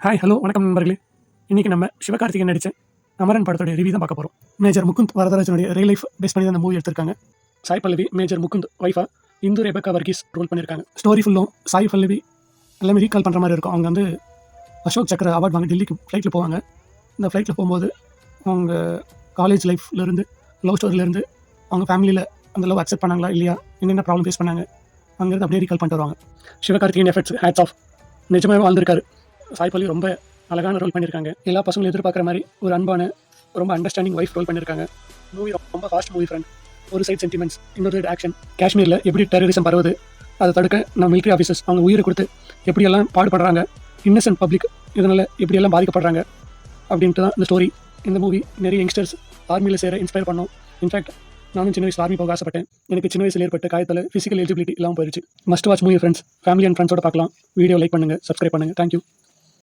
Hi hello வணக்கம் நண்பர்களே. இன்றைக்கி நம்ம சிவகார்த்திகேயன் நடித்த அமரன் படத்தோடைய ரிவ்யூ தான் பார்க்க போகிறோம். மேஜர் முகுந்த் வரதராஜனுடைய ரியல் லைஃப் பேஸ் பண்ணி தான் அந்த மூவி எடுத்திருக்காங்க. சாய் பல்லவி மேஜர் முகுந்த் ஒய்ஃபா இந்து ரெபேக்கா வர்கீஸ் ரோல் பண்ணியிருக்காங்க. ஸ்டோரி ஃபுல்லும் சாய் பல்லவி எல்லாமே ரீகால் பண்ணுற மாதிரி இருக்கும். அவங்க வந்து அசோக் சக்கர அவார்ட் வாங்க டெல்லிக்கு ஃப்ளைட்டில் போவாங்க. இந்த ஃப்ளைட்டில் போகும்போது அவங்க காலேஜ் லைஃப்லேருந்து லவ் ஸ்டோரியிலேருந்து அவங்க ஃபேமிலியில் அந்த லவ் அக்செப்ட் பண்ணாங்களா இல்லையா, என்னென்ன ப்ராப்ளம் ஃபேஸ் பண்ணாங்க, அங்கேருந்து அப்படியே ரீகால் பண்ணிட்டு வருவாங்க. சிவகார்த்திகேயன் எஃபெக்ட்ஸ் ஹேட்ஸ் ஆஃப், நிஜமாகவே வாழ்ந்திருக்காரு. சாய் பல்லவி ரொம்ப அழகான ரோல் பண்ணியிருக்காங்க. எல்லா பசங்களும் எதிர்பார்க்குற மாதிரி ஒரு அன்பான ரொம்ப அண்டர்ஸ்டாண்டிங் ஒய்ஃப் ரோல் பண்ணியிருக்காங்க. மூவி ரொம்ப ஃபாஸ்ட் மூவி ஃப்ரெண்ட். ஒரு சைட் சென்டிமெண்ட்ஸ், இன்னொரு சைடு ஆக்ஷன். காஷ்மீரில் எப்படி டெரரிசம் பரவுது, அதை தடுக்க நம்ம மிலிட்ரி ஆஃபீஸர்ஸ் அவங்க உயிரை கொடுத்து எப்படியெல்லாம் பாடுபடுறாங்க, இன்னசென்ட் பப்ளிக் இதனால் எப்படியெல்லாம் பாதிக்கப்படுறாங்க அப்படின்ட்டு தான் இந்த ஸ்டோரி. இந்த மூவி நிறைய யங்ஸ்டர்ஸ் ஆர்மியில் சேர இன்ஸ்பயர் பண்ணோம். இன்ஃபேக்ட் நானும் சின்ன வயசில் ஆர்மி போக ஆசைப்பட்டேன். எனக்கு சின்ன வயசில் ஏற்பட்ட காயத்தில் ஃபிசிக்கல் எலிஜிபிலிட்டி இல்லாமல் போயிடுச்சு. Must watch movie friends. Family and ஃப்ரெண்ட்ஸோட பார்க்கலாம். வீடியோ லைக் பண்ணுங்கள், சப்ஸ்கிரைப் பண்ணுங்கள். தேங்க்யூ.